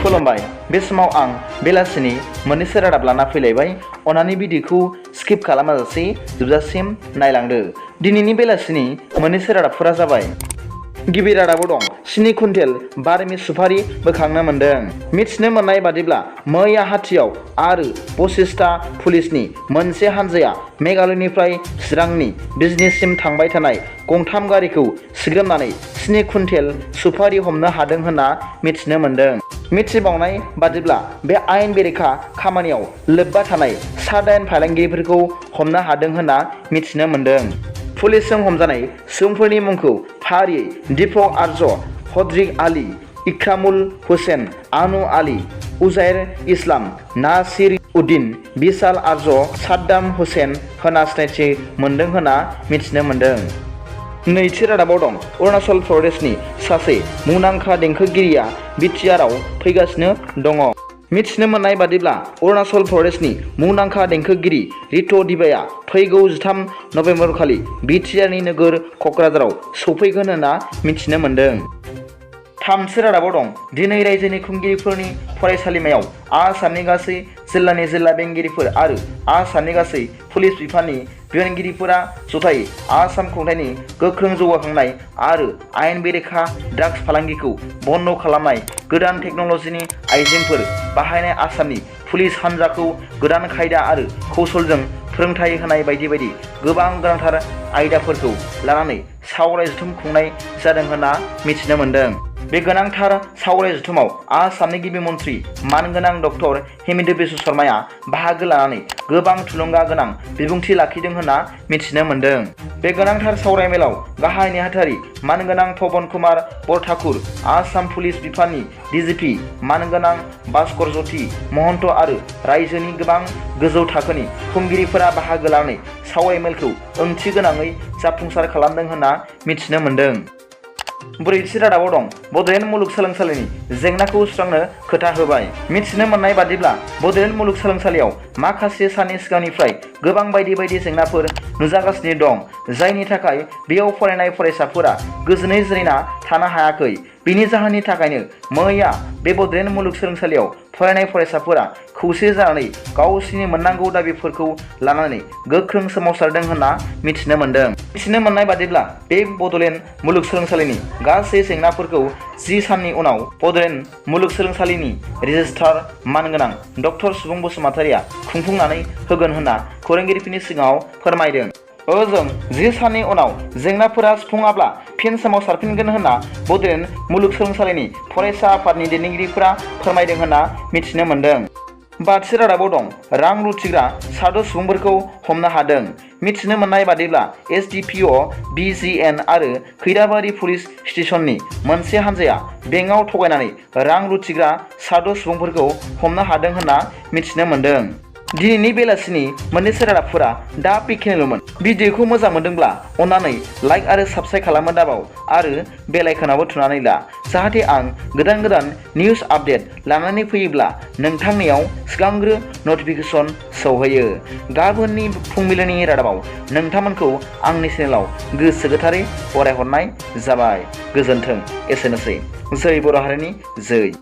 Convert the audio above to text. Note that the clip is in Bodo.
खुलुमबाय बे समाव आं बेलासिनि मोननैसो रादाब लाना फैलायबाय अनानै भिडिअखौ स्किप खालामाजासे जोबजासिम नायलांदो। दिनैनि बेलासिनि मोननैसो रादाबफोरा जाबाय। गिबि रादाबाव दं 7 कुइन्टेल बारमि सुपारि बोखांनो मोन्दों। मिथिनो मोननाय बादिब्ला मैया हाथियाव आरो 25टा पुलिसनि मोनसे हानजाया मेघालयनिफ्राय चिरांनि बिजनेससिम थांबाय थानाय गंथाम गारिखौ सिग्रोमनानै 7 कुइन्टेल सुपारि हमनो हादों होनना मिथिनो मोन्दों। मिथिबावनाय बादिब्ला बे आयेन बेरेखा खामानियाव लोब्बा थानाय 7 फालांगिरिफोरखौ हमनो हादों होनना मिथिनो मोन्दों। पुलिसजों हमजानाय सुबुंफोरनि मुंखौ फारियै दीपक आर्ज, हड्रिक आली, इक्रामुल हुसैन, आनु आली, उजैर इस्लाम, नासिर उद्दीन, बिशाल आर्ज, साद्दाम हुसैन होनना सिनायथि मोन्दों होनना मिथिनो मोन्दों। नैथि रादाबाव दं अरुणाचल प्रदेशनि सासे मुंदांखा देंखोगिरिया बिटिआरआव फैगासिनो दङ। मिथिनो मोननाय बादिब्ला अरुणाचल प्रदेशनि मुंदांखा देंखोगिरि रित' दिबाया फैगौ 13 नभेम्बर खालि बिटिआरनि नोगोर क'क्राझाराव सौफैगोन होनना मिथिनो मोन्दों। थामथि रादाबाव दं दिनै रायजोनि खुंगिरिफोरनि फरायसालिमायाव आसामनि गासै जिल्लानि जिल्ला बेंगिरिफोर आरो आसामनि गासै पुलिस बिफाननि बिबानगिरिफोरा जथायै आसाम खुंथायनि गोख्रों जौगाखांनाय आरो आयेन बेरेखा ड्राग्स फालांगिखौ बन्द खालामनाय गोदान टेक्न'लजिनि आइजेंफोर बाहायनाय आसामनि पुलिस हान्जाखौ गोदान खायदा आरो कौशलजों फोरोंथाय होनाय बायदि बायदि गोबां गोनांथार आयदाफोरखौ लानानै सावराय जथुम खुंनाय जादों होनना मिथिनो मोन्दों। बे गोनांथार सावराय जथुमाव आसामनि गिबि मन्थ्रि मानगोनां डक्टर हिमन्त बिश्व शर्माया बाहागो लानानै गोबां थुलुंगा गोनां बिबुंथि लाखिदों होनना मिथिनो मोन्दों। बे गोनांथार सावरायमेलाव गाहाय नेहाथारि मानगोनां पवन कुमार बरठाकुर, आसाम पुलिस बिफाननि डिजिपि मानगोनां भास्कर ज्योति महन्त आरो रायजोनि गोबां गोजौ थाखोनि खुंगिरिफोरा बाहागो लानानै सावरायमेलखौ ओंथि गोनाङै जाफुंसार खालामदों होनना मिथिनो मोन्दों। ब्रैथि रादाबाव दं बड'लेण्ड मुलुगसोलोंसालिनि जेंनाखौ सुस्रांनो खोथा होबाय। मिथिनो मोननाय बादिब्ला बड'लेण्ड मुलुगसोलोंसालियाव माखासे साननि सिगांनिफ्राय गोबां बायदि बायदि जेंनाफोर नुजागासिनो दं, जायनि थाखाय बेयाव फरायनाय फरायसाफोरा गोजोनै जिरायना थानो हायाखै। बिनि जाहोननि थाखायनो मैया बे बड'लेण्ड मुलुगसोलोंसालियाव फरायनाय फरायसाफोरा खौसे जानानै गावसिनि मोननांगौ दाबिफोरखौ लानानै गोख्रों सोमावसारदों होनना मिथिनो मोन्दों। मिथिनो मोननाय बादिब्ला बे बड'लेण्ड मुलुगसोलोंसालिनि गासै जेंनाफोरखौ 10 साननि उनाव बड'लेण्ड मुलुगसोलोंसालिनि रेजिस्ट्रार मानगोनां डक्टर सुबुं बसुमतारिया खुंफुंनानै होगोन होनना खौरांगिरिफोरनि सिगाङाव फोरमायदों। ओजों 10 साननि उनाव जेंनाफोरा सुफुङाब्ला फिन सोमावसारफिनगोन होनना बड'लेण्ड मुलुगसोलोंसालिनि फरायसा आफादनि दैदेनगिरिफोरा फोरमायदों होनना मिथिनो मोन्दों। बाथि रादाबाव दं रां लुथिग्रा 7 सुबुंफोरखौ हमनो हादों। मिथिनो मोननाय बादिब्ला SDPO BGN आरो खैराबारि पुलिस स्टेशननि मोनसे हानजाया बेंकआव थगायनानै रां लुथिग्रा 7 सुबुंफोरखौ हमनो हादों होनना मिथिनो मोन्दों। दिनैनि बेलासिनि मोननैसो रादाबफोरा दा बेखिनिल'मोन। भिडिअखौ मोजां मोनदोंब्ला अन्नानै लाइक आरो साबस्क्राइब खालामनो दाबाव आरो बेल आइकनावबो थुनानै ला, जाहाथे आं गोदान गोदान निउस आपडेट लानानै फैयोब्ला नोंथांनियाव सिगांग्रो नटिफिकेसन सौहैयो। गाबोननि फुंबिलिनि रादाबाव नोंथांमोनखौ आंनि चेनेलाव गोसो गोथारै बरायहरनाय जाबाय। गोजोन्थों। एसेनोसै। जै बर' हारिनि जै।